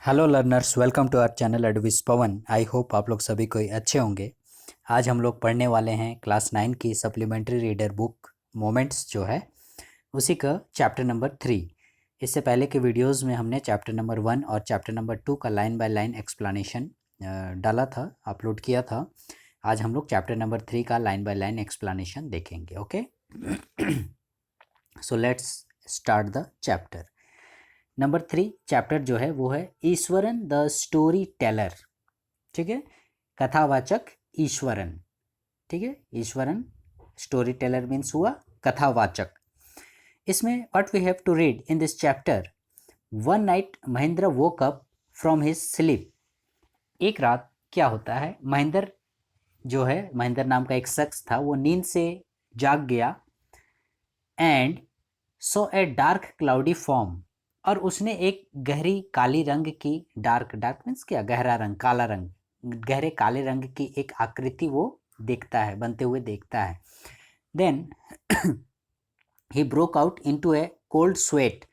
Hello learners, welcome to our channel एडविस Pawan. I hope आप लोग सभी कोई अच्छे होंगे। आज हम लोग पढ़ने वाले हैं क्लास 9 की सप्लीमेंट्री रीडर बुक मोमेंट्स जो है उसी का चैप्टर नंबर 3। इससे पहले के वीडियोस में हमने चैप्टर नंबर 1 और चैप्टर नंबर 2 का लाइन बाय लाइन एक्सप्लेनेशन डाला था, अपलोड किया था। आज हम लोग चैप्टर नंबर 3 का लाइन बाय लाइन एक्सप्लेनेशन देखेंगे। Okay, so let's start the chapter number 3। Chapter जो है वो है ईश्वरन द स्टोरी टेलर। ठीक है, कथावाचक ईश्वरन। ठीक है, ईश्वरन स्टोरी टेलर मीन्स हुआ कथावाचक। इसमें what we have to read in this chapter, one night Mahendra woke up from his sleep. एक रात क्या होता है, महेंद्र जो है, महेंद्र नाम का एक शख्स था, वो नींद से जाग गया and so a dark cloudy form, और उसने एक गहरी काली रंग की, डार्क डार्क मीन्स क्या, गहरा रंग, काला रंग, गहरे काले रंग की एक आकृति वो देखता है, बनते हुए देखता है। Then he broke out into a cold sweat.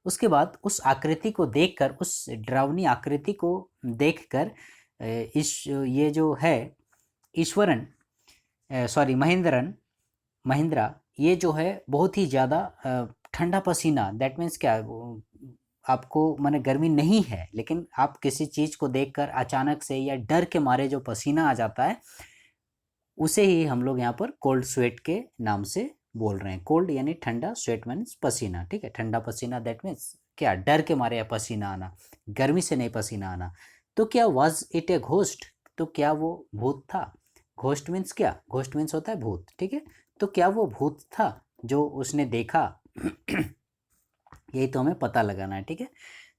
उसके बाद उस आकृति को देखकर, उस डरावनी आकृति को देखकर इस ये जो है ईश्वरन, सॉरी महिंद्रा, ये जो है बहुत ही ज़्यादा ठंडा पसीना, दैट मीन्स क्या, आपको माने गर्मी नहीं है, लेकिन आप किसी चीज़ को देखकर अचानक से या डर के मारे जो पसीना आ जाता है, उसे ही हम लोग यहाँ पर कोल्ड स्वेट के नाम से बोल रहे हैं। कोल्ड यानी ठंडा, स्वेट मीन्स पसीना। ठीक है, ठंडा पसीना, दैट मीन्स क्या, डर के मारे या पसीना आना, गर्मी से नहीं पसीना आना। तो क्या वॉज इट ए घोस्ट, तो क्या वो भूत था। घोस्ट मीन्स क्या, घोस्ट मीन्स होता है भूत। ठीक है, तो क्या वो भूत था जो उसने देखा यही तो हमें पता लगाना है। ठीक है,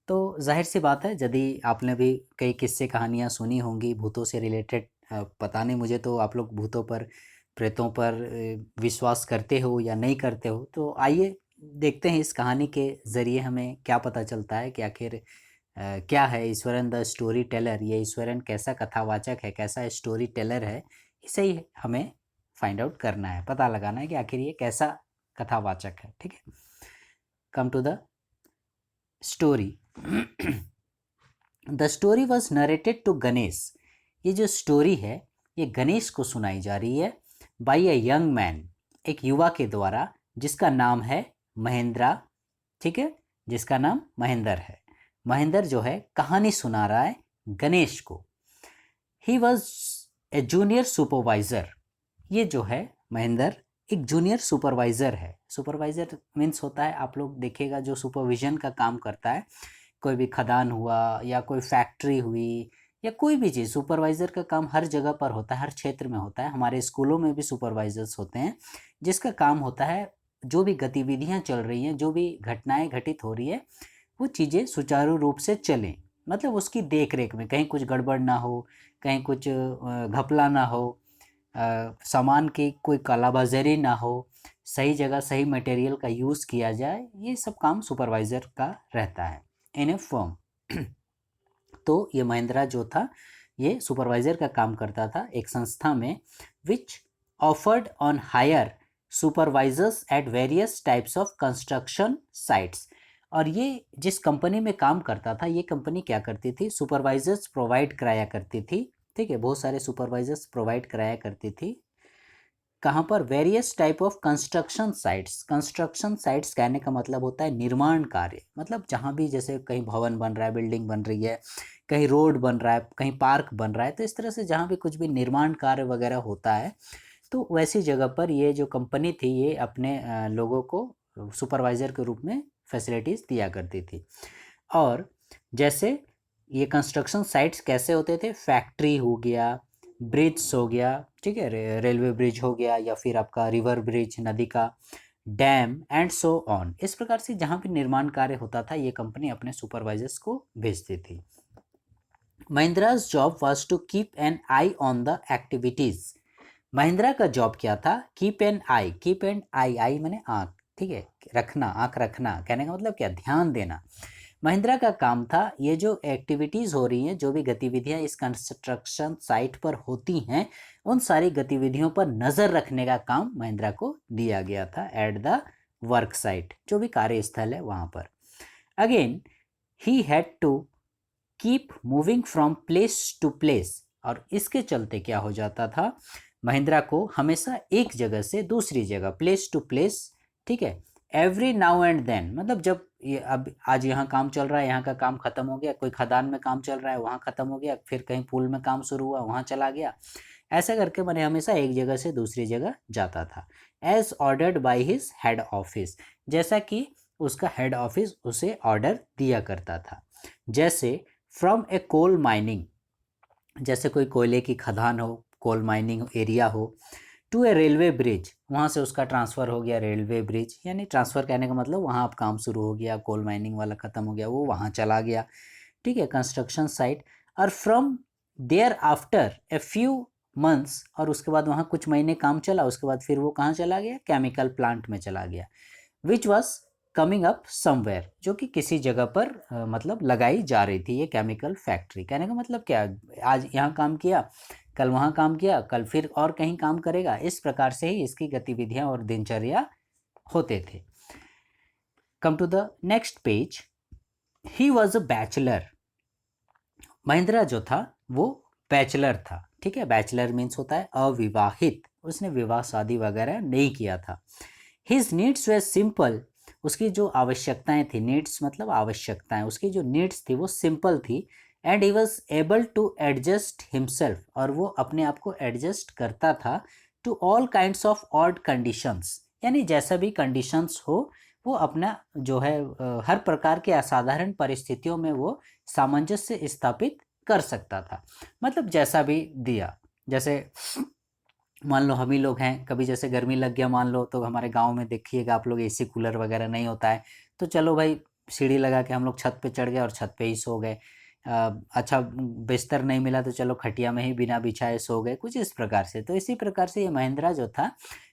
तो जाहिर सी बात है, यदि आपने भी कई किस्से कहानियाँ सुनी होंगी भूतों से रिलेटेड, पता नहीं मुझे, तो आप लोग भूतों पर, प्रेतों पर विश्वास करते हो या नहीं करते हो, तो आइए देखते हैं इस कहानी के ज़रिए हमें क्या पता चलता है कि आखिर क्या है ईश्वरन द स्टोरी टेलर। ये ईश्वरन कैसा कथावाचक है, कैसा स्टोरी टेलर है, इसे ही हमें फाइंड आउट करना है, पता लगाना है कि आखिर ये कैसा कथावाचक है। ठीक है, come to the story. The story was narrated to Ganesh. ये जो स्टोरी है ये गणेश को सुनाई जा रही है बाई ए यंग मैन, एक युवा के द्वारा, जिसका नाम है महेंद्रा। ठीक है, जिसका नाम महेंद्र है। महेंद्र जो है कहानी सुना रहा है गणेश को। He was a junior supervisor. ये जो है महेंद्र एक जूनियर सुपरवाइज़र है। सुपरवाइज़र मीन्स होता है, आप लोग देखिएगा, जो सुपरविज़न का काम करता है। कोई भी खदान हुआ या कोई फैक्ट्री हुई या कोई भी चीज़, सुपरवाइज़र का काम हर जगह पर होता है, हर क्षेत्र में होता है। हमारे स्कूलों में भी सुपरवाइज़र्स होते हैं, जिसका काम होता है जो भी गतिविधियाँ चल रही हैं, जो भी घटनाएँ घटित हो रही है, वो चीज़ें सुचारू रूप से चलें, मतलब उसकी देख रेख में कहीं कुछ गड़बड़ ना हो, कहीं कुछ घपला ना हो, सामान की कोई कालाबाजारी ना हो, सही जगह सही मटेरियल का यूज़ किया जाए, ये सब काम सुपरवाइज़र का रहता है इन ए फर्म। तो ये महिंद्रा जो था, ये सुपरवाइज़र का काम करता था एक संस्था में, which offered on hire supervisors at various types of construction sites. और ये जिस कंपनी में काम करता था, ये कंपनी क्या करती थी, सुपरवाइजर्स प्रोवाइड कराया करती थी। ठीक है, बहुत सारे सुपरवाइजर्स प्रोवाइड कराया करती थी। कहाँ पर, various type of construction sites. Construction sites कहने का मतलब होता है निर्माण कार्य, मतलब जहाँ भी, जैसे कहीं भवन बन रहा है, बिल्डिंग बन रही है, कहीं रोड बन रहा है, कहीं पार्क बन रहा है, तो इस तरह से जहाँ भी कुछ भी निर्माण कार्य वगैरह होता है, तो वैसी जगह पर ये जो कंपनी थी, ये अपने लोगों को सुपरवाइज़र के रूप में फैसिलिटीज़ दिया करती थी। और जैसे ये कंस्ट्रक्शन साइट्स कैसे होते थे, फैक्ट्री हो गया, ब्रिज हो गया, ठीक है, रेलवे ब्रिज हो गया, या फिर आपका रिवर ब्रिज, नदी का, डैम एंड सो ऑन। इस प्रकार से जहाँ भी निर्माण कार्य होता था, ये कंपनी अपने सुपरवाइजर्स को भेजती थी। Mahindra's job was to keep an eye on the activities. Mahindra का जॉब क्या था, keep an eye, keep an eye, eye मैंने आँख, ठीक है, रखना, आँख रखना, कहने का मतलब क्या, ध्यान देना। महिंद्रा का काम था, ये जो एक्टिविटीज़ हो रही हैं, जो भी गतिविधियां इस कंस्ट्रक्शन साइट पर होती हैं, उन सारी गतिविधियों पर नज़र रखने का काम महिंद्रा को दिया गया था एट द वर्क साइट, जो भी कार्यस्थल है वहाँ पर। Again he had to keep moving from place to place, और इसके चलते क्या हो जाता था, महिंद्रा को हमेशा एक जगह से दूसरी जगह, प्लेस टू प्लेस, ठीक है, एवरी नाउ एंड देन, मतलब जब ये अब आज यहाँ काम चल रहा है, यहाँ का काम खत्म हो गया, कोई खदान में काम चल रहा है वहाँ खत्म हो गया, फिर कहीं पुल में काम शुरू हुआ वहाँ चला गया, ऐसा करके मैंने हमेशा एक जगह से दूसरी जगह जाता था। As ordered by his head office, जैसा कि उसका हेड ऑफिस उसे ऑर्डर दिया करता था। जैसे फ्रॉम ए कोल माइनिंग, जैसे कोई कोयले की खदान हो, कोल माइनिंग एरिया हो, टू ए रेलवे ब्रिज, वहाँ से उसका ट्रांसफ़र हो गया रेलवे ब्रिज, यानी ट्रांसफ़र कहने का मतलब वहाँ अब काम शुरू हो गया, कोल माइनिंग वाला ख़त्म हो गया, वो वहाँ चला गया, ठीक है, कंस्ट्रक्शन साइट। और from there after a few months, और उसके बाद वहाँ कुछ महीने काम चला, उसके बाद फिर वो कहाँ चला गया, केमिकल प्लांट में चला गया, which was coming up somewhere, जो कि किसी जगह पर मतलब लगाई जा रही थी, ये केमिकल फैक्ट्री। कहने का मतलब क्या, आज यहाँ काम किया, कल वहाँ काम किया, कल फिर और कहीं काम करेगा, इस प्रकार से ही इसकी गतिविधियाँ और दिनचर्या होते थे। Come to the next page. He was a bachelor, Mahindra जो था वो बैचलर था, ठीक है, बैचलर मीन्स होता है अविवाहित, उसने विवाह शादी वगैरह नहीं किया था। हिज नीड्स वे सिंपल, उसकी जो आवश्यकताएं थी, नीड्स मतलब आवश्यकताएं, उसकी जो नीड्स थी वो सिंपल थी। And he was able to adjust himself, और वो अपने आप को एडजस्ट करता था, to all kinds of odd conditions, यानी जैसा भी कंडीशंस हो वो अपना जो है हर प्रकार के असाधारण परिस्थितियों में वो सामंजस्य स्थापित कर सकता था, मतलब जैसा भी दिया। जैसे मान लो हम ही लोग हैं, कभी जैसे गर्मी लग गया मान लो, तो हमारे गांव में देखिएगा आप लोग एसी कूलर वगैरह नहीं होता है, तो चलो भाई सीढ़ी लगा के हम लोग छत पे चढ़ गए और छत पे ही सो गए। अच्छा बिस्तर नहीं मिला तो चलो खटिया में ही बिना बिछाए सो गए, कुछ इस प्रकार से। तो इसी प्रकार से ये महिंद्रा जो था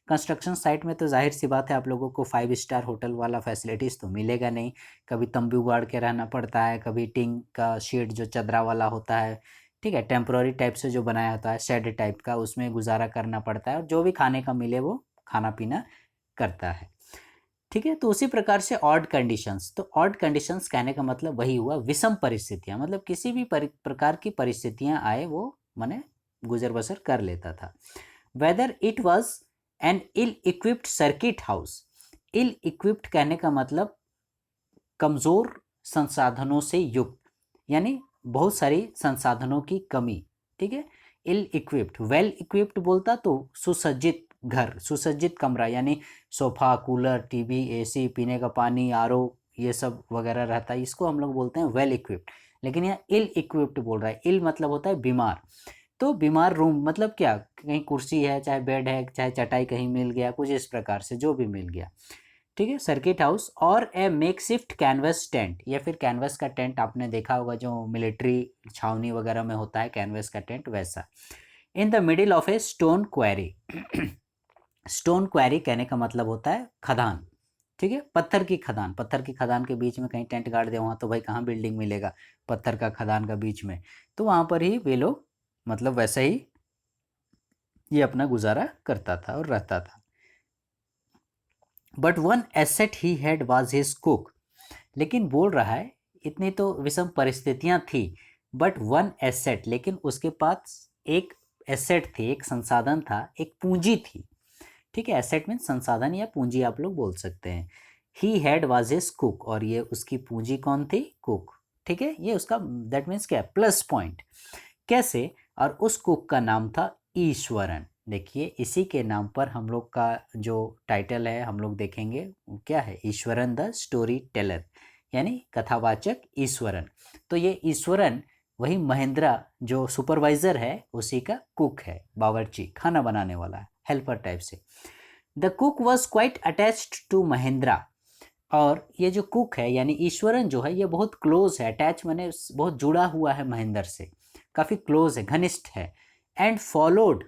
कंस्ट्रक्शन साइट में, तो जाहिर सी बात है आप लोगों को 5 स्टार होटल वाला फैसिलिटीज़ तो मिलेगा नहीं, कभी तंबू गाड़ के रहना पड़ता है, कभी टिन का शीट जो चदरा वाला होता है, ठीक है, टेम्प्रोरी टाइप से जो बनाया होता है शेड टाइप का, उसमें गुजारा करना पड़ता है, और जो भी खाने का मिले वो खाना पीना करता है, ठीक है। तो उसी प्रकार से ऑड कंडीशंस, तो ऑड कंडीशंस कहने का मतलब वही हुआ विषम परिस्थितियां, मतलब किसी भी प्रकार की परिस्थितियां आए वो माने गुजर बसर कर लेता था। Whether it was an ill equipped circuit house, ill equipped कहने का मतलब कमज़ोर संसाधनों से युक्त, यानी बहुत सारी संसाधनों की कमी, ठीक है। इल इक्विप्ड, वेल इक्विप्ड बोलता तो सुसज्जित घर, सुसज्जित कमरा, यानी सोफा, कूलर, टीवी, एसी, पीने का पानी, आरओ, ये सब वगैरह रहता है, इसको हम लोग बोलते हैं वेल इक्विप्ड। लेकिन यहाँ इल इक्विप्ड बोल रहा है, इल मतलब होता है बीमार, तो बीमार रूम मतलब क्या, कहीं कुर्सी है, चाहे बेड है, चाहे चटाई कहीं मिल गया, कुछ इस प्रकार से जो भी मिल गया, ठीक है, सर्किट हाउस। और ए मेकशिफ्ट कैनवस टेंट, या फिर कैनवस का टेंट आपने देखा होगा जो मिलिट्री छावनी वगैरह में होता है कैनवस का टेंट, वैसा। इन the middle of a stone query, stone query कहने का मतलब होता है खदान, ठीक है, पत्थर की खदान, पत्थर की खदान के बीच में कहीं टेंट गाड़ दे वहाँ तो भाई कहाँ बिल्डिंग मिलेगा, पत्थर का खदान का बीच में, तो वहाँ पर ही वे लोग मतलब वैसे ही ये अपना गुजारा करता था और रहता था। But one asset he had was his cook, लेकिन बोल रहा है इतनी तो विषम परिस्थितियां थी, बट वन एसेट, लेकिन उसके पास एक एसेट थी, एक संसाधन था, एक पूंजी थी, ठीक है, एसेट मीन संसाधन या पूंजी आप लोग बोल सकते हैं। He had was his cook, और ये उसकी पूंजी कौन थी, कुक, ठीक है, ये उसका दैट मीन्स क्या, प्लस पॉइंट। कैसे, और उस कुक का नाम था ईश्वरन। देखिए इसी के नाम पर हम लोग का जो टाइटल है हम लोग देखेंगे वो क्या है, ईश्वरन द स्टोरी टेलर, यानी कथावाचक ईश्वरन। तो ये ईश्वरन वही महिंद्रा जो सुपरवाइजर है उसी का कुक है, बावर्ची, खाना बनाने वाला, हेल्पर टाइप से। The cook was quite attached to Mahindra, और ये जो कुक है यानी ईश्वरन जो है ये बहुत क्लोज है, अटैच माने बहुत जुड़ा हुआ है महेंद्र से, काफ़ी क्लोज है, घनिष्ठ है। एंड फॉलोड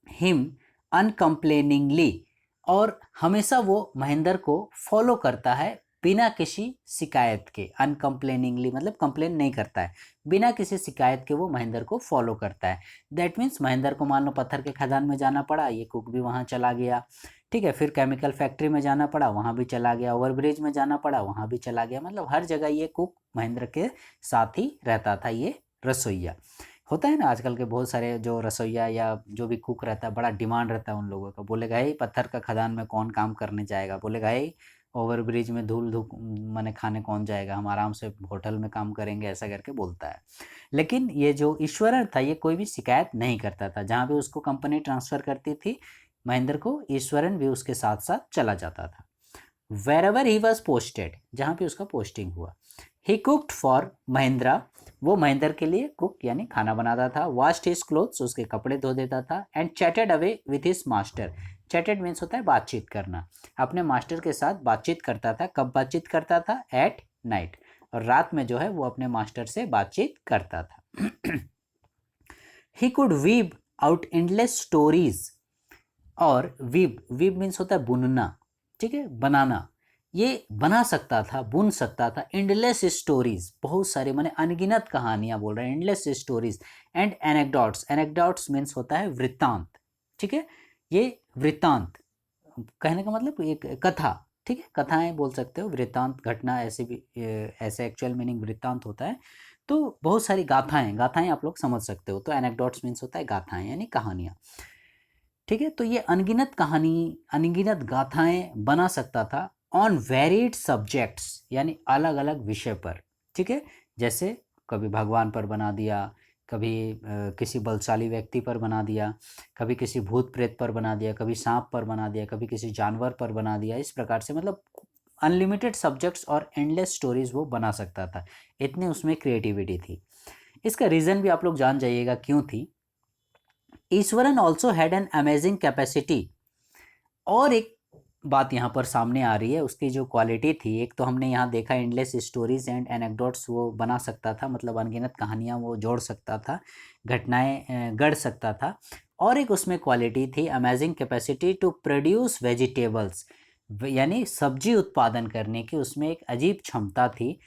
हिम अनकम्प्लेनिंगली, और हमेशा वो महेंद्र को फॉलो करता है बिना किसी शिकायत के, अनकम्प्लेनिंगली मतलब कंप्लेन नहीं करता है, बिना किसी शिकायत के वो महेंद्र को फॉलो करता है। दैट मीन्स महेंद्र को मान लो पत्थर के खदान में जाना पड़ा, ये कुक भी वहाँ चला गया, ठीक है, फिर केमिकल फैक्ट्री में जाना पड़ा, वहाँ भी चला गया, ओवरब्रिज में जाना पड़ा, वहाँ भी चला गया। मतलब हर जगह ये कुक महेंद्र के साथ ही रहता था, ये रसोइया। होता है ना आजकल के बहुत सारे जो रसोइया या जो भी कुक रहता है, बड़ा डिमांड रहता है उन लोगों का। बोलेगा ही पत्थर का खदान में कौन काम करने जाएगा, बोलेगा ही ओवर ब्रिज में धूल धूप माने खाने कौन जाएगा, हम आराम से होटल में काम करेंगे, ऐसा करके बोलता है। लेकिन ये जो ईश्वरन था ये कोई भी शिकायत नहीं करता था। जहाँ भी उसको कंपनी ट्रांसफ़र करती थी महेंद्र को, ईश्वरन भी उसके साथ साथ चला जाता था। वेरेवर ही वॉज पोस्टेड, जहाँ पे उसका पोस्टिंग हुआ। ही कुकड फॉर महेंद्रा, वो महेंद्र के लिए कुक यानी खाना बनाता था। वॉश्ड हिज क्लोथ्स, उसके कपड़े धो देता था। And chatted away with his master, chatted means होता है बातचीत करना, अपने मास्टर के साथ बातचीत करता था। कब बातचीत करता था? एट नाइट, और रात में जो है वो अपने मास्टर से बातचीत करता था। He could weave out endless stories, और वीव मीन्स होता है बुनना, ठीक है, बनाना। ये बना सकता था, बुन सकता था। एंडलेस स्टोरीज, बहुत सारे माने अनगिनत कहानियां बोल रहे हैं, endless stories. And anecdotes, anecdotes means होता है वृत्तांत, ठीक है। ये वृत्तांत कहने का मतलब एक कथा, ठीक है, कथाएं बोल सकते हो, वृत्तांत घटना, ऐसे भी ऐसे एक्चुअल मीनिंग वृत्तांत होता है। तो बहुत सारी गाथाएं, गाथाएं आप लोग समझ सकते हो। तो एनेक्डोट्स मीन्स होता है गाथाएं यानी कहानियां, ठीक है। तो ये अनगिनत कहानी, अनगिनत गाथाएं बना सकता था ऑन वेरिड सब्जेक्ट्स, यानी अलग अलग विषय पर, ठीक है। जैसे कभी भगवान पर बना दिया, कभी किसी बलशाली व्यक्ति पर बना दिया, कभी किसी भूत प्रेत पर बना दिया, कभी सांप पर बना दिया, कभी किसी जानवर पर बना दिया। इस प्रकार से मतलब अनलिमिटेड सब्जेक्ट्स और एंडलेस स्टोरीज वो बना सकता था, इतनी उसमें क्रिएटिविटी थी। इसका रीज़न भी आप लोग जान जाइएगा क्यों थी। Eswaran also had an amazing capacity, और एक बात यहाँ पर सामने आ रही है, उसकी जो क्वालिटी थी। एक तो हमने यहाँ देखा एंडलेस स्टोरीज एंड एनेक्डोट्स वो बना सकता था, मतलब अनगिनत कहानियाँ वो जोड़ सकता था, घटनाएं गढ़ सकता था। और एक उसमें क्वालिटी थी amazing capacity to produce vegetables, यानी सब्जी उत्पादन करने की उसमें एक अजीब क्षमता थी।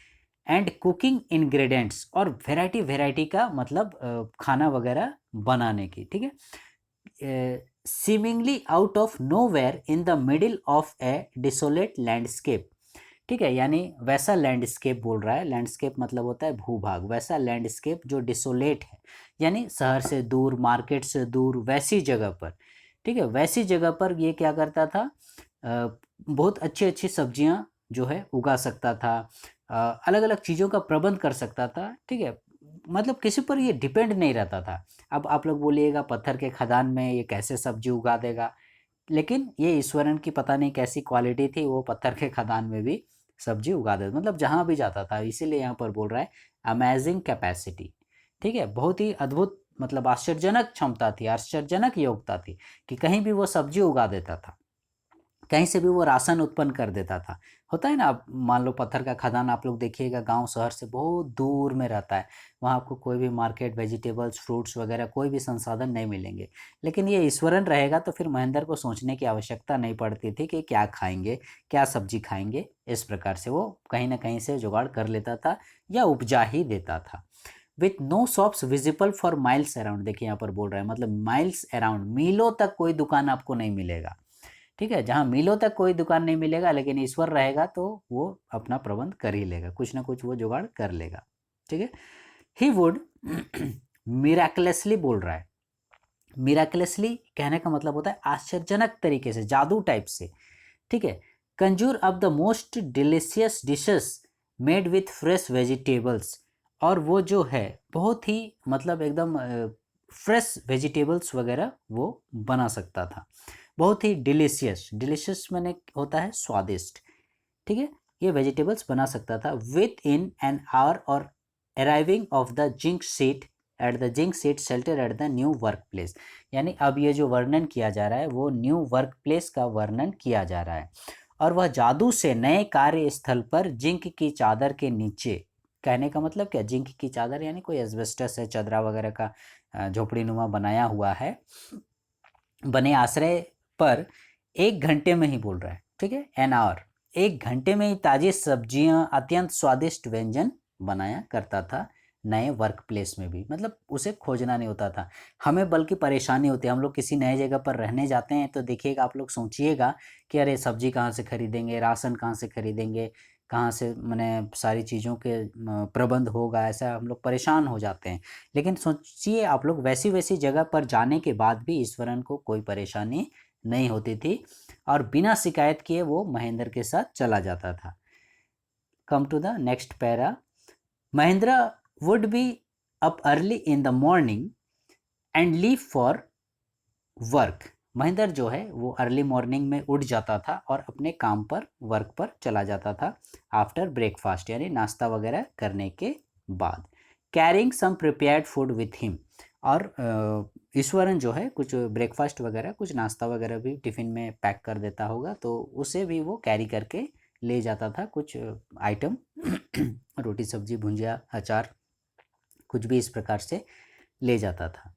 एंड कुकिंग इंग्रेडिएंट्स, और वैरायटी वैरायटी का मतलब खाना वगैरह बनाने की, ठीक है। Seemingly out of nowhere in the middle of a desolate landscape, ठीक है, यानी वैसा लैंडस्केप बोल रहा है। लैंडस्केप मतलब होता है भूभाग, वैसा लैंडस्केप जो डिसोलेट है, यानी शहर से दूर, मार्केट से दूर, वैसी जगह पर, ठीक है, वैसी जगह पर ये क्या करता था, बहुत अच्छी अच्छी सब्जियां जो है उगा सकता था, अलग अलग चीज़ों का प्रबंध कर सकता था, ठीक है। मतलब किसी पर ये डिपेंड नहीं रहता था। अब आप लोग बोलिएगा पत्थर के खदान में ये कैसे सब्जी उगा देगा, लेकिन ये ईश्वरन की पता नहीं कैसी क्वालिटी थी, वो पत्थर के खदान में भी सब्जी उगा देता, मतलब जहाँ भी जाता था। इसीलिए यहाँ पर बोल रहा है अमेजिंग कैपेसिटी, ठीक है, बहुत ही अद्भुत, मतलब आश्चर्यजनक क्षमता थी, आश्चर्यजनक योग्यता थी कि कहीं भी वो सब्जी उगा देता था, कहीं से भी वो राशन उत्पन्न कर देता था। होता है ना, आप मान लो पत्थर का खदान आप लोग देखिएगा गांव शहर से बहुत दूर में रहता है, वहाँ आपको कोई भी मार्केट, वेजिटेबल्स, फ्रूट्स वगैरह कोई भी संसाधन नहीं मिलेंगे। लेकिन ये ईश्वरन रहेगा तो फिर महेंद्र को सोचने की आवश्यकता नहीं पड़ती थी कि क्या खाएंगे, क्या सब्जी खाएंगे। इस प्रकार से वो कहीं ना कहीं से जुगाड़ कर लेता था या उपजा ही देता था। With no shops visible for miles around, देखिए यहाँ पर बोल रहा है मतलब माइल्स अराउंड, मीलों तक कोई दुकान आपको नहीं मिलेगा, ठीक है। जहाँ मीलों तक कोई दुकान नहीं मिलेगा, लेकिन ईश्वर रहेगा तो वो अपना प्रबंध कर ही लेगा, कुछ ना कुछ वो जुगाड़ कर लेगा, ठीक है। ही वुड मिराकलेसली बोल रहा है, मिराकलेसली कहने का मतलब होता है आश्चर्यजनक तरीके से, जादू टाइप से, ठीक है। Conjure up the most delicious dishes made with fresh vegetables, और वो जो है बहुत ही मतलब एकदम फ्रेश वेजिटेबल्स वगैरह वो बना सकता था, बहुत ही डिलीशियस, डिलीशियस मैंने होता है स्वादिष्ट, ठीक है। ये वेजिटेबल्स बना सकता था। विथ इन एन आवर और arriving of the zinc seat at the zinc seat shelter at the new work place, यानी अब ये जो वर्णन किया जा रहा है वो न्यू वर्क प्लेस का वर्णन किया जा रहा है। और वह जादू से नए कार्यस्थल पर जिंक की चादर के नीचे, कहने का मतलब क्या, जिंक की चादर यानी कोई एस्बेस्टस है, चदरा वगैरह का झोपड़ी नुमा बनाया हुआ है, बने आश्रय पर 1 घंटे में ही बोल रहा है, ठीक है, एन आवर, 1 घंटे में ही ताज़ी सब्जियां, अत्यंत स्वादिष्ट व्यंजन बनाया करता था नए वर्क प्लेस में भी, मतलब उसे खोजना नहीं होता था। हमें बल्कि परेशानी होती है, हम लोग किसी नए जगह पर रहने जाते हैं तो देखिएगा, आप लोग सोचिएगा कि अरे सब्जी कहाँ से खरीदेंगे, राशन कहाँ से खरीदेंगे, कहाँ से मैंने सारी चीज़ों के प्रबंध होगा, ऐसा हम लोग परेशान हो जाते हैं। लेकिन सोचिए आप लोग, वैसी वैसी जगह पर जाने के बाद भी ईश्वरन को कोई परेशानी नहीं होती थी और बिना शिकायत किए वो महेंद्र के साथ चला जाता था। Come to the next para. Mahindra would be up early in the morning and leave for work. Mahendra जो है वो अर्ली मॉर्निंग में उठ जाता था और अपने काम पर, वर्क पर चला जाता था आफ्टर ब्रेकफास्ट, यानी नाश्ता वगैरह करने के बाद। Carrying some prepared food with him, और ईश्वरन जो है कुछ ब्रेकफास्ट वगैरह, कुछ नाश्ता वगैरह भी टिफ़िन में पैक कर देता होगा, तो उसे भी वो कैरी करके ले जाता था, कुछ आइटम रोटी सब्जी भुंजिया अचार कुछ भी इस प्रकार से ले जाता था।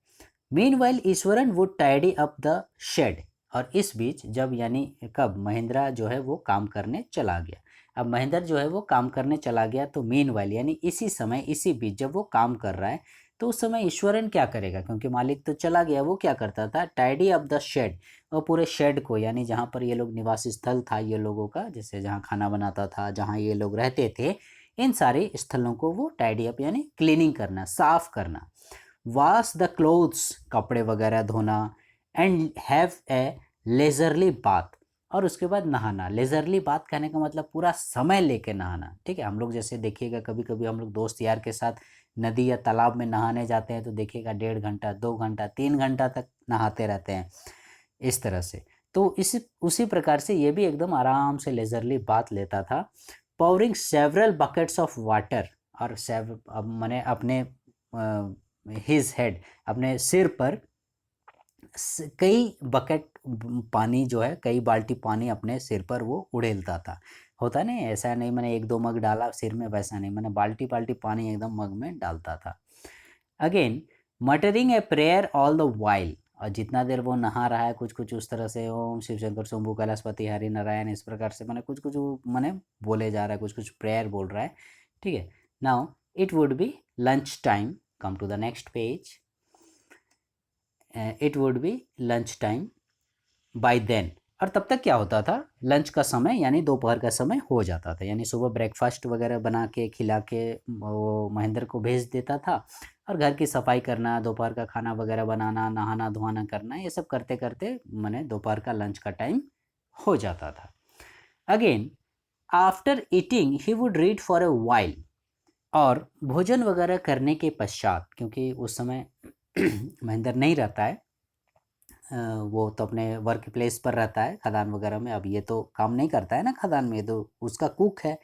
Meanwhile Iswaran would tidy up the shed, और इस बीच जब, यानी कब, महेंद्रा जो है वो काम करने चला गया। अब महेंद्र जो है वो काम करने चला गया, तो मीनवाइल यानी इसी समय, इसी बीच जब वो काम कर रहा है, तो उस समय ईश्वरन क्या करेगा, क्योंकि मालिक तो चला गया, वो क्या करता था, टाइडी अप द शेड, और पूरे शेड को, यानी जहाँ पर ये लोग निवास स्थल था ये लोगों का, जैसे जहाँ खाना बनाता था, जहाँ ये लोग रहते थे, इन सारे स्थलों को वो टाइडी अप यानी क्लीनिंग करना, साफ करना। वॉश द क्लोथ्स, कपड़े वगैरह धोना। And have a leisurely bath, और उसके बाद नहाना। लेजरली बात कहने का मतलब पूरा समय लेके नहाना, ठीक है। हम लोग जैसे देखिएगा, कभी कभी हम लोग दोस्त यार के साथ नदी या तालाब में नहाने जाते हैं, तो देखिएगा 1.5 घंटा 2 घंटा 3 घंटा तक नहाते रहते हैं, इस तरह से। तो इस उसी प्रकार से ये भी एकदम आराम से लेजरली बात लेता था। Powering several buckets of water, और मैंने अपने हिज हेड, अपने सिर पर कई बकेट पानी जो है, कई बाल्टी पानी अपने सिर पर वो उड़ेलता था। होता नहीं, ऐसा नहीं मैंने 1-2 मग डाला सिर में, वैसा नहीं, मैंने बाल्टी बाल्टी पानी एकदम मग में डालता था। Again muttering a prayer all the while, और जितना देर वो नहा रहा है, कुछ कुछ उस तरह से ओम शिव शंकर शंभू कैलाशपति हरि नारायण, इस प्रकार से मैंने कुछ कुछ मैंने बोले जा रहा है, कुछ कुछ प्रेयर बोल रहा है, ठीक है। Now it would be lunch time, come to the next page. It would be lunch time by then, और तब तक क्या होता था, लंच का समय यानी दोपहर का समय हो जाता था, यानी सुबह ब्रेकफास्ट वगैरह बना के खिला के वो महेंद्र को भेज देता था, और घर की सफाई करना, दोपहर का खाना वगैरह बनाना, नहाना धोना करना, ये सब करते करते मैंने दोपहर का लंच का टाइम हो जाता था। Again after eating he would read for a while, और भोजन वगैरह करने के पश्चात, क्योंकि उस समय महेंद्र नहीं रहता है, वो तो अपने वर्क प्लेस पर रहता है खदान वगैरह में, अब ये तो काम नहीं करता है ना खदान में, तो उसका कुक है।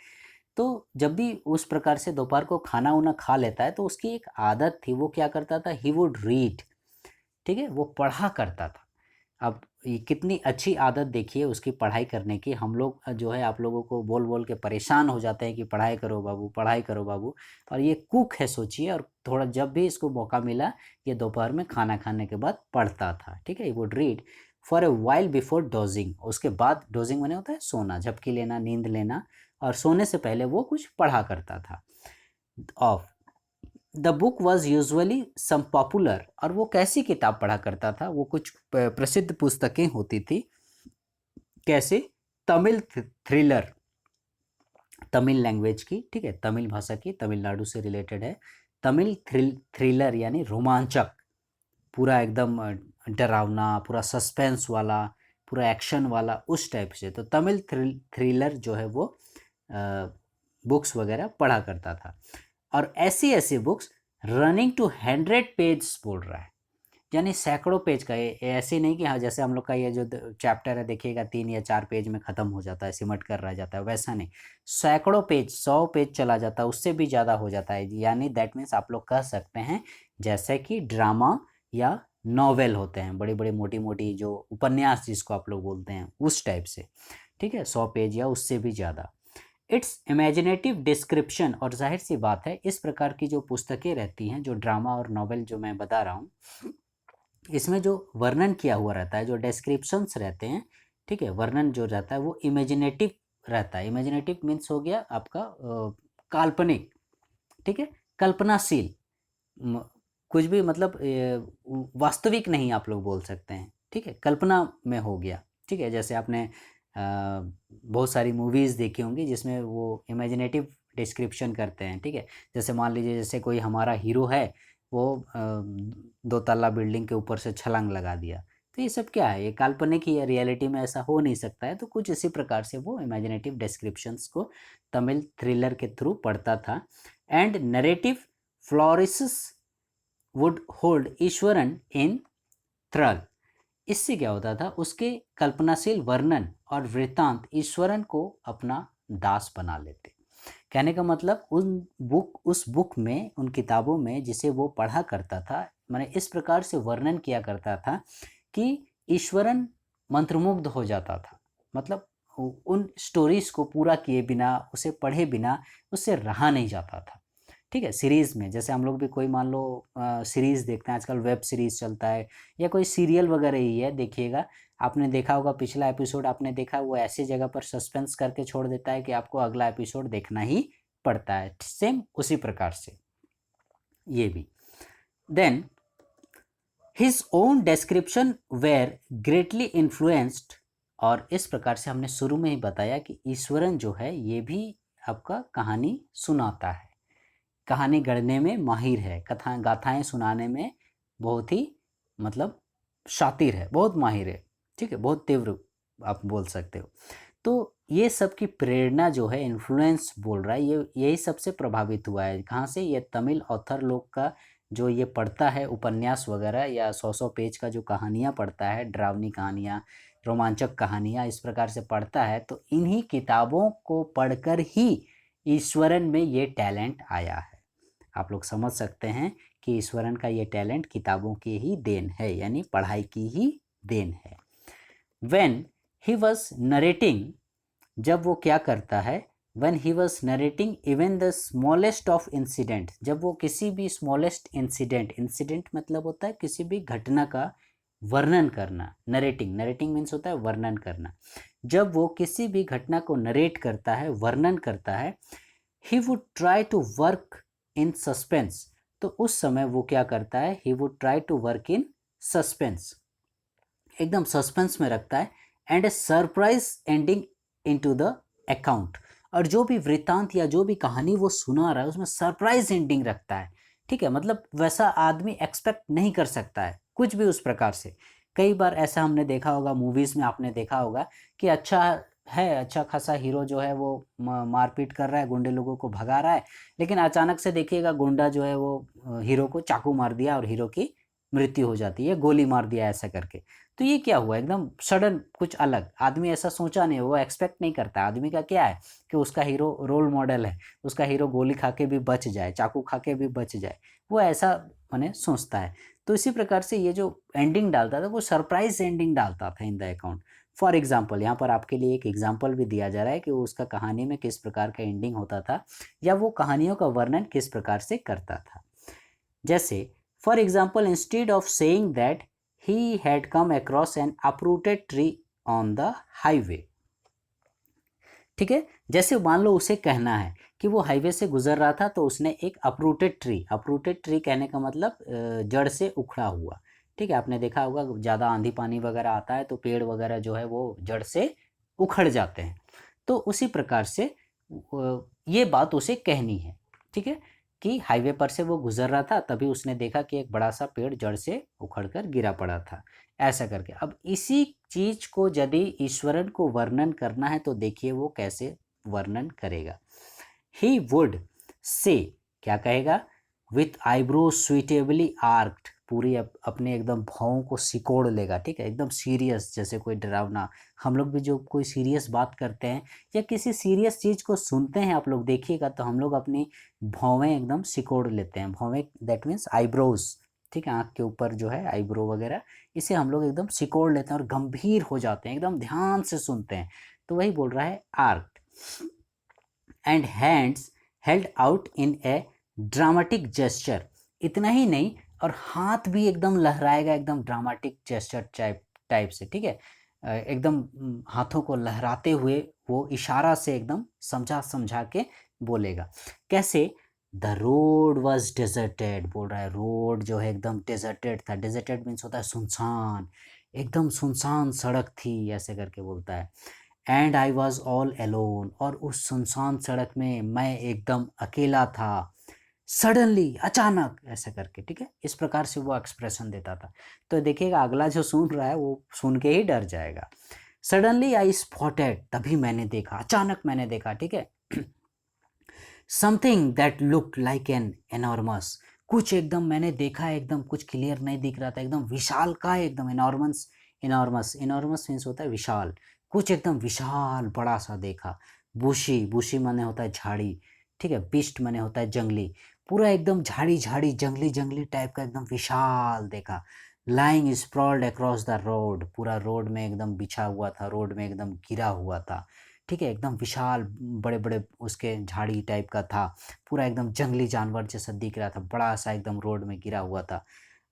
तो जब भी उस प्रकार से दोपहर को खाना उना खा लेता है, तो उसकी एक आदत थी, वो क्या करता था, ही वुड रीड, ठीक है, वो पढ़ा करता था। अब ये कितनी अच्छी आदत देखिए उसकी पढ़ाई करने की। हम लोग जो है आप लोगों को बोल बोल के परेशान हो जाते हैं कि पढ़ाई करो बाबू, पढ़ाई करो बाबू, और ये कुक है सोचिए, और थोड़ा जब भी इसको मौका मिला, ये दोपहर में खाना खाने के बाद पढ़ता था, ठीक है। Would read for a while before dosing, उसके बाद, डोजिंग मैंने होता है सोना, झपकी लेना, नींद लेना, और सोने से पहले वो कुछ पढ़ा करता था। Of the book was usually some popular, और वो कैसी किताब पढ़ा करता था, वो कुछ प्रसिद्ध पुस्तकें होती थी, कैसे, तमिल थ्रिलर, तमिल लैंग्वेज की, ठीक है, तमिल भाषा की, तमिलनाडु से रिलेटेड है। तमिल थ्रिलर यानी रोमांचक, पूरा एकदम डरावना, पूरा सस्पेंस वाला, पूरा एक्शन वाला, उस टाइप से। तो तमिल थ्रिलर जो है वो बुक्स वगैरह पढ़ा करता था, और ऐसी ऐसी बुक्स रनिंग टू 100 पेज बोल रहा है, यानी सैकड़ों पेज का। ये ऐसे नहीं कि हाँ जैसे हम लोग का ये जो चैप्टर है देखिएगा 3 या 4 पेज में ख़त्म हो जाता है, सिमट कर रह जाता है, वैसा नहीं, सैकड़ों पेज, 100 पेज चला जाता है, उससे भी ज़्यादा हो जाता है। यानी दैट मीन्स आप लोग कह सकते हैं जैसे कि ड्रामा या नॉवेल होते हैं, बड़ी बड़ी मोटी मोटी जो उपन्यास जिसको आप लोग बोलते हैं, उस टाइप से, ठीक है, 100 पेज या उससे भी ज़्यादा। इट्स इमेजिनेटिव डिस्क्रिप्शन, और जाहिर सी बात है इस प्रकार की जो पुस्तकें रहती हैं, जो ड्रामा और नॉवेल जो मैं बता रहा हूँ, इसमें जो वर्णन किया हुआ रहता है, जो डिस्क्रिप्शंस रहते हैं, ठीक है, वर्णन जो रहता है वो इमेजिनेटिव रहता है। इमेजिनेटिव मीन्स हो गया आपका काल्पनिक, ठीक है, कल्पनाशील, कुछ भी मतलब वास्तविक नहीं आप लोग बोल सकते हैं, ठीक है, कल्पना में हो गया, ठीक है। जैसे आपने बहुत सारी मूवीज़ देखी होंगी जिसमें वो इमेजिनेटिव डिस्क्रिप्शन करते हैं, ठीक है। जैसे मान लीजिए जैसे कोई हमारा हीरो है, वो 2 तल्ला बिल्डिंग के ऊपर से छलांग लगा दिया, तो ये सब क्या है, ये काल्पनिक ही है, रियलिटी में ऐसा हो नहीं सकता है। तो कुछ इसी प्रकार से वो इमेजिनेटिव डिस्क्रिप्शंस को तमिल थ्रिलर के थ्रू पढ़ता था। And narrative flourish would hold Ishwaran in thrall. इससे क्या होता था, उसके कल्पनाशील वर्णन और वृत्तांत ईश्वरन को अपना दास बना लेते। कहने का मतलब उस बुक में, उन किताबों में जिसे वो पढ़ा करता था, मैंने इस प्रकार से वर्णन किया करता था कि ईश्वरन मंत्रमुग्ध हो जाता था। मतलब उन स्टोरीज को पूरा किए बिना, उसे पढ़े बिना उससे रहा नहीं जाता था, ठीक है। सीरीज़ में जैसे हम लोग भी कोई मान लो सीरीज़ देखते हैं, आजकल वेब सीरीज़ चलता है या कोई सीरियल वगैरह ही है, देखिएगा आपने देखा होगा, पिछला एपिसोड आपने देखा, वो ऐसी जगह पर सस्पेंस करके छोड़ देता है कि आपको अगला एपिसोड देखना ही पड़ता है। सेम उसी प्रकार से ये भी। Then his own description were greatly influenced, और इस प्रकार से हमने शुरू में ही बताया कि ईश्वरन जो है ये भी आपका कहानी सुनाता है, कहानी गढ़ने में माहिर है, कथा गाथाएं सुनाने में बहुत ही मतलब शातिर है, बहुत माहिर है, ठीक है, बहुत तीव्र आप बोल सकते हो। तो ये सब की प्रेरणा जो है, इन्फ्लुएंस बोल रहा है, ये यही सबसे प्रभावित हुआ है। कहाँ से? ये तमिल ऑथर लोग का जो ये पढ़ता है उपन्यास वगैरह, या 100-100 पेज का जो कहानियाँ पढ़ता है, डरावनी कहानियाँ, रोमांचक कहानियाँ, इस प्रकार से पढ़ता है, तो इन्हीं किताबों को पढ़कर ही ईश्वरन में ये टैलेंट आया है। आप लोग समझ सकते हैं कि ईश्वरन का ये टैलेंट किताबों की ही देन है, यानी पढ़ाई की ही देन है। When he was narrating, जब वो क्या करता है, when he was narrating even the smallest of incident, जब वो किसी भी smallest incident, incident मतलब होता है किसी भी घटना का वर्णन करना, नरेटिंग, नरेटिंग मीन्स होता है वर्णन करना, जब वो किसी भी घटना को नरेट करता है, वर्णन करता है, he would try to work in suspense, तो उस समय वो क्या करता है, he would try to work in suspense, एकदम सस्पेंस में रखता है, and A surprise ending into the account, और जो भी वृत्तांत या जो भी कहानी वो सुना रहा है उसमें सरप्राइज एंडिंग रखता है, ठीक है। मतलब वैसा आदमी एक्सपेक्ट नहीं कर सकता है कुछ भी उस प्रकार से। कई बार ऐसा हमने देखा होगा, मूवीज़ में आपने देखा होगा कि अच्छा है, अच्छा खासा हीरो जो है वो मारपीट कर रहा है, गुंडे लोगों को भगा रहा है, लेकिन अचानक से देखिएगा गुंडा जो है वो हीरो को चाकू मार दिया और हीरो की मृत्यु हो जाती है, गोली मार दिया ऐसा करके। तो ये क्या हुआ, एकदम सडन कुछ अलग, आदमी ऐसा सोचा नहीं, वो एक्सपेक्ट नहीं करता। आदमी का क्या है कि उसका हीरो रोल मॉडल है, उसका हीरो गोली खा के भी बच जाए, चाकू खा के भी बच जाए, वो ऐसा मैंने सोचता है। तो इसी प्रकार से ये जो एंडिंग डालता था वो सरप्राइज एंडिंग डालता था in the account. For example, यहाँ पर आपके लिए एक एग्जाम्पल भी दिया जा रहा है कि उसका कहानी में किस प्रकार का एंडिंग होता था, या वो कहानियों का वर्णन किस प्रकार से करता था। जैसे for example, instead of saying that he had come across an uprooted tree on the highway, ठीक है। जैसे मान लो उसे कहना है कि वो हाईवे से गुजर रहा था तो उसने एक अप्रूटेड ट्री, अप्रूटेड ट्री कहने का मतलब जड़ से उखड़ा हुआ, ठीक है। आपने देखा होगा ज़्यादा आंधी पानी वगैरह आता है तो पेड़ वगैरह जो है वो जड़ से उखड़ जाते हैं, तो उसी प्रकार से ये बात उसे कहनी है, ठीक है, कि हाईवे पर से वो गुजर रहा था, तभी उसने देखा कि एक बड़ा सा पेड़ जड़ से उखड़कर गिरा पड़ा था, ऐसा करके। अब इसी चीज को यदि ईश्वरन को वर्णन करना है तो देखिए वो कैसे वर्णन करेगा। ही वुड से, क्या कहेगा, विथ आईब्रो स्वीटेबली आर्क्ड, पूरी अपने एकदम भावों को सिकोड़ लेगा, ठीक है, एकदम सीरियस, जैसे कोई डरावना। हम लोग भी जो कोई सीरियस बात करते हैं या किसी सीरियस चीज़ को सुनते हैं, आप लोग देखिएगा तो हम लोग अपनी भौवें एकदम सिकोड़ लेते हैं। भौवें दैट मीन्स आईब्रोज, ठीक है, आँख के ऊपर जो है आईब्रो वगैरह, इसे हम लोग एकदम सिकोड़ लेते हैं और गंभीर हो जाते हैं, एकदम ध्यान से सुनते हैं। तो वही बोल रहा है arched, and hands held out in a dramatic gesture, इतना ही नहीं, और हाथ भी एकदम लहराएगा, एकदम ड्रामेटिक जेस्चर टाइप से, ठीक है, एकदम हाथों को लहराते हुए वो इशारा से एकदम समझा समझा के बोलेगा। कैसे? द रोड वॉज डेजर्टेड, बोल रहा है रोड जो है एकदम डेजर्टेड था। डेजर्टेड मीन्स होता है सुनसान, एकदम सुनसान सड़क थी, ऐसे करके बोलता है। And I was all alone, और उस सुनसान सड़क में मैं एकदम अकेला था। सडनली, अचानक, ऐसे करके, ठीक है, इस प्रकार से वो एक्सप्रेशन देता था। तो देखिएगा अगला जो सुन रहा है वो सुन के ही डर जाएगा। सडनली आई स्पॉटेड, तभी मैंने देखा, अचानक मैंने देखा, ठीक है, something that look like an enormous, कुछ एकदम मैंने देखा, एकदम कुछ क्लियर नहीं दिख रहा था, एकदम विशाल का, एकदम एनॉर्मस। एनॉर्मस, एनॉर्मस मीन्स होता है विशाल, कुछ एकदम विशाल बड़ा सा देखा। बुशी, बुशी माने होता है झाड़ी, ठीक है, बिस्ट माने होता है जंगली, पूरा एकदम झाड़ी झाड़ी जंगली जंगली टाइप का एकदम विशाल देखा। लाइंग स्प्रॉल्ड अक्रॉस द रोड, पूरा रोड में एकदम बिछा हुआ था, रोड में एकदम गिरा हुआ था, ठीक है, एकदम विशाल बड़े बड़े उसके झाड़ी टाइप का था, पूरा एकदम जंगली जानवर जैसा दिख रहा था, बड़ा सा एकदम रोड में गिरा हुआ था।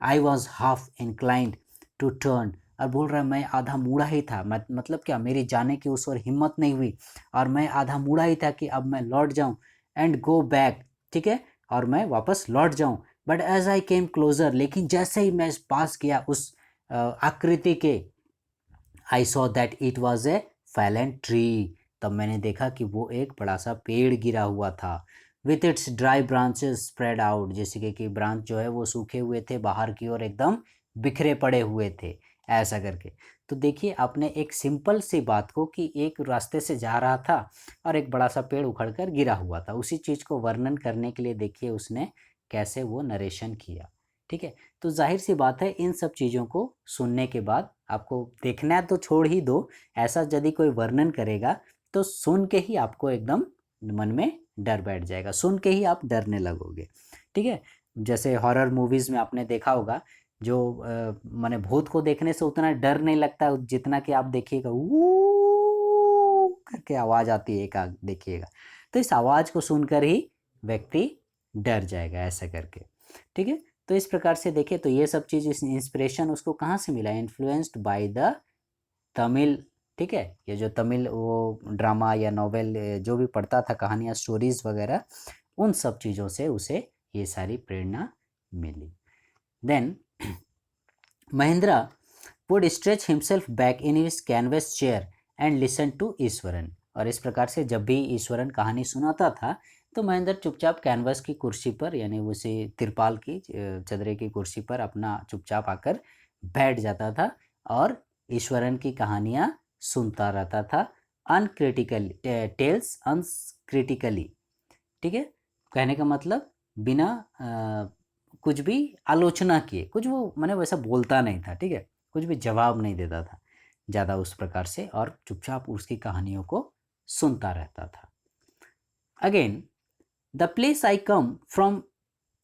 I was half inclined to turn, और बोल रहा है मैं आधा मुड़ा ही था, मतलब क्या, मेरी जाने की उस ओर हिम्मत नहीं हुई, और मैं आधा मुड़ा ही था कि अब मैं लौट जाऊं, एंड गो बैक, ठीक है, और मैं वापस लौट जाऊं। But as I came closer, लेकिन जैसे ही मैं पास किया उस आकृति के, I saw that it was a fallen tree, तब मैंने देखा कि वो एक बड़ा सा पेड़ गिरा हुआ था। With its dry branches spread out, जैसे कि ब्रांच जो है वो सूखे हुए थे, बाहर की ओर एकदम बिखरे पड़े हुए थे, ऐसा करके। तो देखिए आपने एक सिंपल सी बात को, कि एक रास्ते से जा रहा था और एक बड़ा सा पेड़ उखड़कर गिरा हुआ था, उसी चीज़ को वर्णन करने के लिए देखिए उसने कैसे वो नरेशन किया, ठीक है। तो जाहिर सी बात है इन सब चीज़ों को सुनने के बाद आपको देखना है तो छोड़ ही दो, ऐसा यदि कोई वर्णन करेगा तो सुन के ही आपको एकदम मन में डर बैठ जाएगा, सुन के ही आप डरने लगोगे, ठीक है। जैसे हॉरर मूवीज़ में आपने देखा होगा, जो माने भूत को देखने से उतना डर नहीं लगता जितना कि आप देखिएगा वो करके आवाज़ आती है एक, देखिएगा, तो इस आवाज़ को सुनकर ही व्यक्ति डर जाएगा, ऐसा करके, ठीक है। तो इस प्रकार से देखिए, तो ये सब चीज़, इस इंस्पिरेशन उसको कहाँ से मिला, इन्फ्लुएंस्ड बाय द तमिल, ठीक है, ये जो तमिल वो ड्रामा या नॉवेल जो भी पढ़ता था, कहानियाँ, स्टोरीज वगैरह, उन सब चीज़ों से उसे ये सारी प्रेरणा मिली। Then Mahendra would stretch himself back in his canvas chair and listen to Ishwaran, और इस प्रकार से जब भी ईश्वरन कहानी सुनाता था तो महेंद्र चुपचाप कैनवस की कुर्सी पर, यानी उसे तिरपाल की चदरे की कुर्सी पर अपना चुपचाप आकर बैठ जाता था और ईश्वरन की कहानियाँ सुनता रहता था, अनक्रिटिकली, टेल्स अनक्रिटिकली, ठीक है, कहने का मतलब बिना कुछ भी आलोचना किए, कुछ वो मैंने वैसा बोलता नहीं था, ठीक है, कुछ भी जवाब नहीं देता था ज़्यादा उस प्रकार से, और चुपचाप उसकी कहानियों को सुनता रहता था। Again the place I come from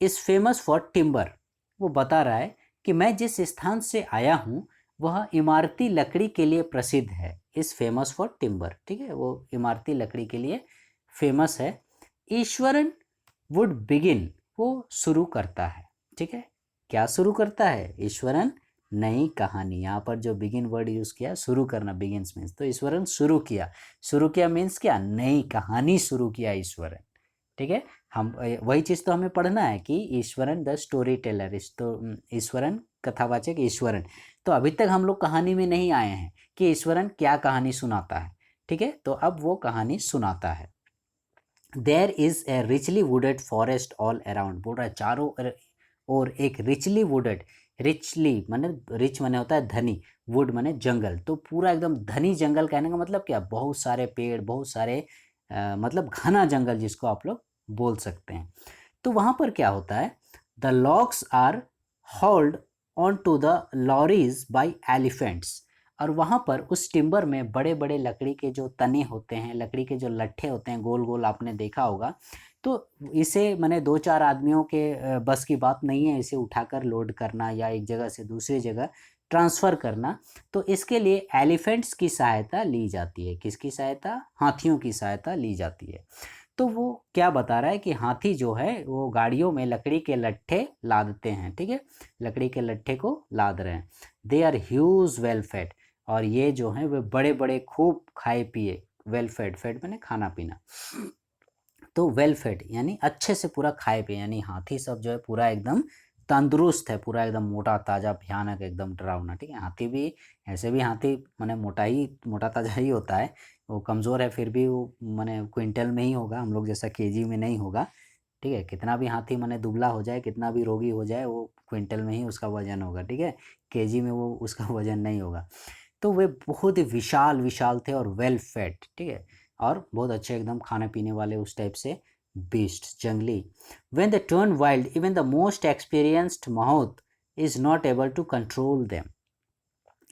is famous for timber, वो बता रहा है कि मैं जिस स्थान से आया हूँ वह इमारती लकड़ी के लिए प्रसिद्ध है, इज़ फेमस फॉर टिम्बर, ठीक है, वो इमारती लकड़ी के लिए फेमस है। ईश्वरन वुड बिगिन, वो शुरू करता है, ठीक है, क्या शुरू करता है, ईश्वरन नई कहानी, यहाँ पर जो बिगिन वर्ड यूज़ किया, शुरू करना, बिगिन्स मीन्स, तो ईश्वरन शुरू किया, शुरू किया मीन्स क्या, नई कहानी शुरू किया ईश्वरन, ठीक है। हम वही चीज़ तो हमें पढ़ना है कि Eswaran the story teller, Eswaran कथावाचक ईश्वरन, तो अभी तक हम लोग कहानी में नहीं आए हैं कि ईश्वरन क्या कहानी सुनाता है, ठीक है, तो अब वो कहानी सुनाता है। There is a richly wooded forest all around, बोल रहा है चारों और एक रिचली वुडेड, रिचली माने, रिच माने होता है धनी, वुड माने जंगल, तो पूरा एकदम धनी जंगल, कहने का मतलब क्या, बहुत सारे पेड़, बहुत सारे मतलब घना जंगल जिसको आप लोग बोल सकते हैं। तो वहाँ पर क्या होता है, the logs are hauled on to the lorries by elephants, और वहाँ पर उस टिम्बर में बड़े बड़े लकड़ी के जो तने होते हैं, लकड़ी के जो लट्ठे होते हैं गोल गोल, आपने देखा होगा, तो इसे मैंने दो चार आदमियों के बस की बात नहीं है इसे उठाकर लोड करना या एक जगह से दूसरी जगह ट्रांसफ़र करना, तो इसके लिए एलिफेंट्स की सहायता ली जाती है, किसकी सहायता, हाथियों की सहायता ली जाती है। तो वो क्या बता रहा है कि हाथी जो है वो गाड़ियों में लकड़ी के लट्ठे लादते हैं, ठीक है, लकड़ी के लट्ठे को लाद रहे हैं। They are huge well fed, और ये जो हैं वे बड़े बड़े खूब खाए पिए, वेल फेड, फेड मैंने खाना पीना, तो वेल फेड यानी अच्छे से पूरा खाए पिए, यानी हाथी सब जो है पूरा एकदम तंदुरुस्त है, पूरा एकदम मोटा ताज़ा भयानक एकदम डरावना, ठीक है। हाथी भी ऐसे भी हाथी माने मोटा ताज़ा ही होता है, वो कमज़ोर है फिर भी वो माने क्विंटल में ही होगा, हम लोग जैसा केजी में नहीं होगा, ठीक है। कितना भी हाथी माने दुबला हो जाए, कितना भी रोगी हो जाए, वो क्विंटल में ही उसका वजन होगा, ठीक है, केजी में वो उसका वजन नहीं होगा। तो वे बहुत ही विशाल विशाल थे और वेल फेड, ठीक है, और बहुत अच्छे एकदम खाने पीने वाले उस टाइप से बीस्ट जंगली। When they turn wild even the most experienced mahout is not able to control them.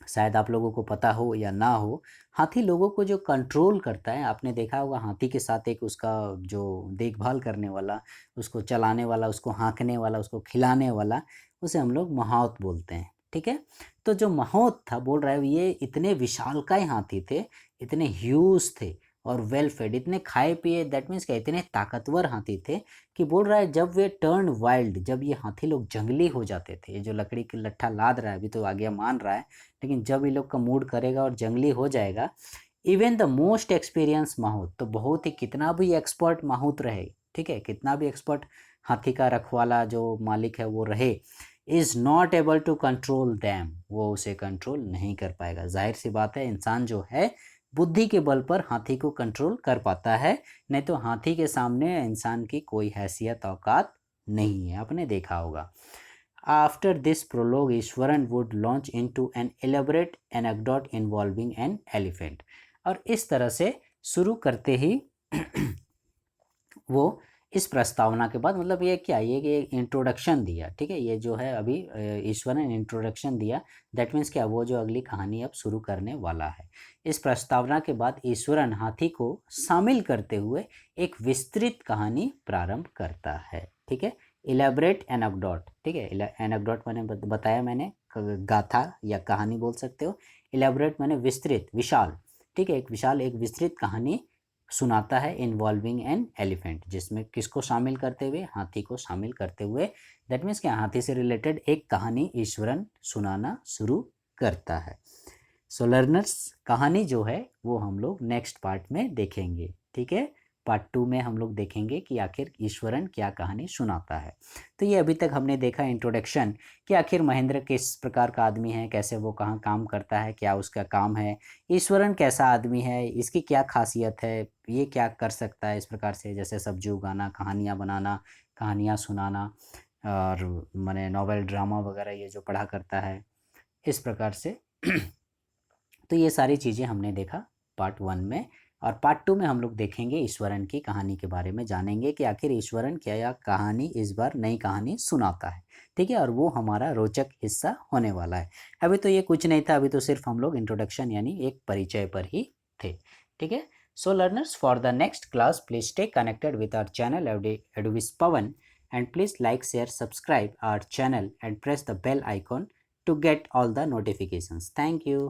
शायद आप लोगों को पता हो या ना हो, हाथी लोगों को जो कंट्रोल करता है, आपने देखा होगा हाथी के साथ एक उसका जो देखभाल करने वाला, उसको चलाने वाला, उसको हाँकने वाला, उसको खिलाने वाला, उसे हम लोग महावत बोलते हैं, ठीक है। तो जो महावत था, बोल रहा है ये इतने विशालकाय हाथी थे, इतने ह्यूज थे और वेल फेड, इतने खाए पिए, दैट मीन्स क्या, इतने ताकतवर हाथी थे कि बोल रहा है जब वे टर्न वाइल्ड, जब ये हाथी लोग जंगली हो जाते थे, ये जो लकड़ी की लट्ठा लाद रहा है अभी तो आगे मान रहा है, लेकिन जब ये लोग का मूड करेगा और जंगली हो जाएगा, इवन द मोस्ट एक्सपीरियंस माहौत, तो बहुत ही कितना भी एक्सपर्ट माहौत रहे, ठीक है, कितना भी एक्सपर्ट हाथी का रखवाला जो मालिक है वो रहे, is not able to control them, वो उसे कंट्रोल नहीं कर पाएगा। जाहिर सी बात है, इंसान जो है बुद्धि के बल पर हाथी को कंट्रोल कर पाता है, नहीं तो हाथी के सामने इंसान की कोई हैसियत औकात नहीं है, आपने देखा होगा। After this prologue, Eswaran would launch into an elaborate anecdote involving an elephant। और इस तरह से शुरू करते ही वो इस प्रस्तावना के बाद, मतलब ये क्या, ये इंट्रोडक्शन दिया, ठीक है, ये जो है अभी ईश्वरन इंट्रोडक्शन दिया, दैट मीन्स क्या, वो जो अगली कहानी अब शुरू करने वाला है। इस प्रस्तावना के बाद ईश्वरन हाथी को शामिल करते हुए एक विस्तृत कहानी प्रारंभ करता है, ठीक है। इलेबरेट एनेक्डोट, ठीक है, एनेक्डोट मैंने बताया, मैंने गाथा या कहानी बोल सकते हो, इलेबरेट मैंने विस्तृत विशाल, ठीक है, एक विशाल एक विस्तृत कहानी सुनाता है, इन्वॉल्विंग एन एलिफेंट, जिसमें किसको शामिल करते हुए, हाथी को शामिल करते हुए, दैट मीन्स क्या, हाथी से रिलेटेड एक कहानी ईश्वरन सुनाना शुरू करता है। सो लर्नर्स, कहानी जो है वो हम लोग नेक्स्ट पार्ट में देखेंगे, ठीक है। पार्ट 2 में हम लोग देखेंगे कि आखिर ईश्वरन क्या कहानी सुनाता है। तो ये अभी तक हमने देखा इंट्रोडक्शन कि आखिर महेंद्र किस प्रकार का आदमी है, कैसे वो कहाँ काम करता है, क्या उसका काम है, ईश्वरन कैसा आदमी है, इसकी क्या खासियत है, ये क्या कर सकता है, इस प्रकार से जैसे सब्जी उगाना, कहानियाँ बनाना, कहानियाँ सुनाना, और मैंने नॉवेल ड्रामा वगैरह ये जो पढ़ा करता है, इस प्रकार से तो ये सारी चीज़ें हमने देखा पार्ट 1 में, और पार्ट 2 में हम लोग देखेंगे ईश्वरन की कहानी के बारे में, जानेंगे कि आखिर ईश्वरन क्या या कहानी इस बार नई कहानी सुनाता है, ठीक है, और वो हमारा रोचक हिस्सा होने वाला है। अभी तो ये कुछ नहीं था, अभी तो सिर्फ हम लोग इंट्रोडक्शन यानी एक परिचय पर ही थे, ठीक है। So learners, for the next class please stay connected with our channel एडविस Pawan, and please like, share, subscribe our channel and press the bell icon to get all the notifications. Thank you.